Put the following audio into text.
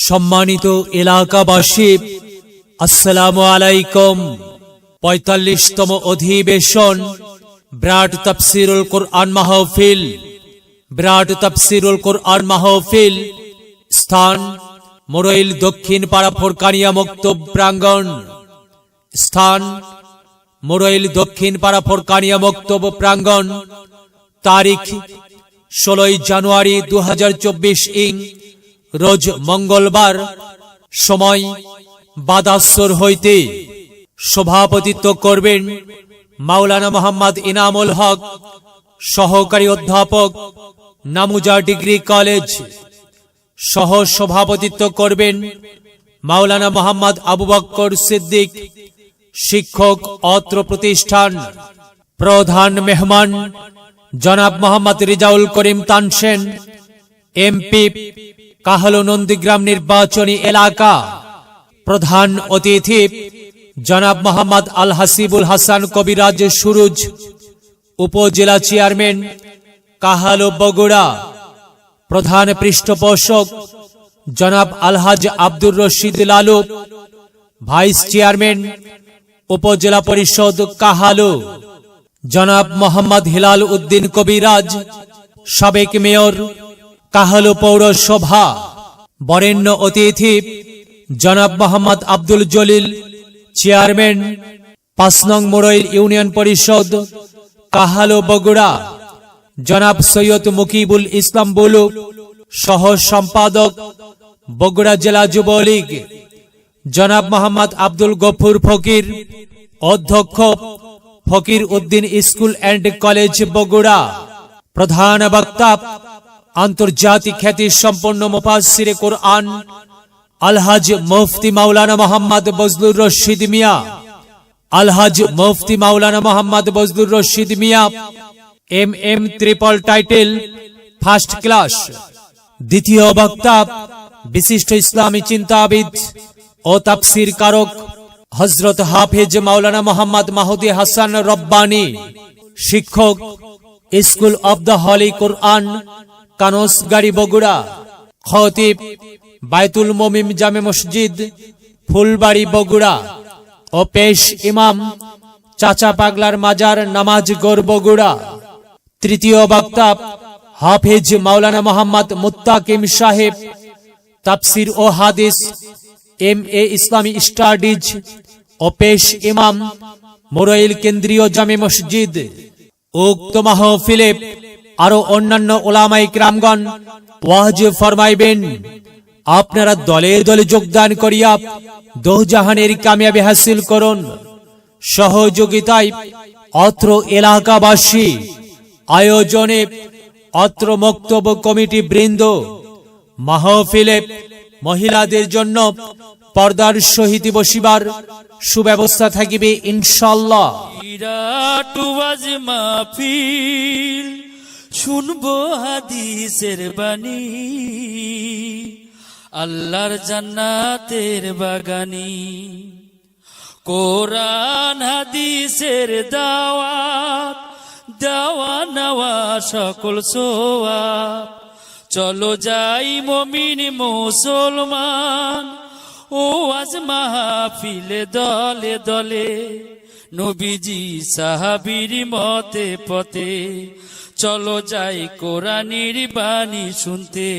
সম্মানিত এলাকাবাসী, আসসালামু আলাইকুম। ৪৫তম অধিবেশন বিরাট তাফসীরুল কুরআন মাহফিল। বিরাট তাফসীরুল কুরআন মাহফিল স্থান মোড়ইল দক্ষিণ পাড়া ফোরকানিয়া মক্তব প্রাঙ্গণ। স্থান মোড়ইল দক্ষিণ পাড়া ফোরকানিয়া মক্তব প্রাঙ্গণ। তারিখ ১৬ জানুয়ারি ২০২৪ ইং রোজ মঙ্গলবার। সময় বাদাসর হইতে। সভাপতিত্ব করবেন মাওলানা মোহাম্মদ ইনামুল হক, সহকারী অধ্যাপক, নামুজা ডিগ্রি কলেজ। সহ সভাপতিত্ব করবেন মাওলানা মোহাম্মদ আবু বকর সিদ্দিক, শিক্ষক, অত্র প্রতিষ্ঠান। প্রধান মেহমান জনাব মোহাম্মদ রিজাউল করিম তানসেন, এমপি, কাহালু নন্দীগ্রাম নির্বাচনী এলাকা। প্রধান অতিথি জনাব মোহাম্মদ আল হাসিবুল হাসান কবিরাজ সুরুজ, উপজেলা চেয়ারম্যান, কাহালু বগুড়া। প্রধান পৃষ্ঠপোষক জনাব আলহাজ আব্দুর রশিদ লালু, ভাইস চেয়ারম্যান, উপজেলা পরিষদ কাহালু। জনাব মোহাম্মদ হিলাল উদ্দিন কবিরাজ, সাবেক মেয়র, কাহালু পৌরসভা। বরেণ্য অতিথি জনাব মোহাম্মদ আব্দুল জলিল, চেয়ারম্যান, ৫ নং মোড়ইল ইউনিয়ন পরিষদ, কাহালু বগুড়া। জনাব সৈয়দ মুকিবুল ইসলাম বুলু, সহ সম্পাদক, বগুড়া জেলা যুবলীগ। জনাব মোহাম্মদ আব্দুল গফুর ফকির, অধ্যক্ষ, Fakir Uddin school and college Bogura. প্রধান বক্তা আন্তর্জাতিক খ্যাতি সম্পন্ন মুফাসসিরে কুরআন আলহাজ মুফতি মাওলানা মোহাম্মদ বজলুর রশিদ মিয়া। আলহাজ মুফতি মাওলানা Mohammad Bazlur Rashid Mia, MM triple title, first class. দ্বিতীয় বক্তা বিশিষ্ট ইসলামী চিন্তাবিদ ও তাফসীর কারক হযরত হাফেজ মাওলানা মোহাম্মদ মাহুদি হাসান রব্বানী, শিক্ষক, স্কুল অব দ্য হলি কুরআন, কানসগাড়ি বগুড়া। খতিব বাইতুল মোমিন জামে মসজিদ, ফুলবাড়ি বগুড়া ও পেশ ইমাম চাচা পাগলার মাজার, নামাজগড় বগুড়া। তৃতীয় বক্তা হাফেজ মাওলানা মোহাম্মদ মুত্তাকিম সাহেব, তাফসীর ও হাদিস, MA ইসলামী স্টাডিজ ও পেশ ইমাম, মোড়ইল কেন্দ্রীয় জামে মসজিদ। উক্ত মাহফিলে আরো অন্যান্য উলামায়ে কিরামগণ ওয়াজ ফরমাইবেন। আপনারা দলে দলে যোগদান করিয়া দোজাহানের কামিয়াবি হাসিল করুন। সহযোগিতায় অত্র এলাকাবাসী, আয়োজনে অত্র মক্তব কমিটি বৃন্দ। মাহফিলে মহিলাদের জন্য পর্দার সহিত বসিবার সুব্যবস্থা থাকিবে ইনশাআল্লাহ। বিরাট ওয়াজ মাহফিল, শুনবো হাদিসের বাণী, আল্লাহর জান্নাতের বাগানি। কোরআন হাদিসের দাওয়াত, দেওয়া নেওয়া সকল সোয়াব। চলো যাই মুমিন মুসলমান, ও আজ মাহফিলে দলে দলে, নবীজি সাহাবীর মতে পথে। চলো যাই কোরআনের বাণী শুনতে।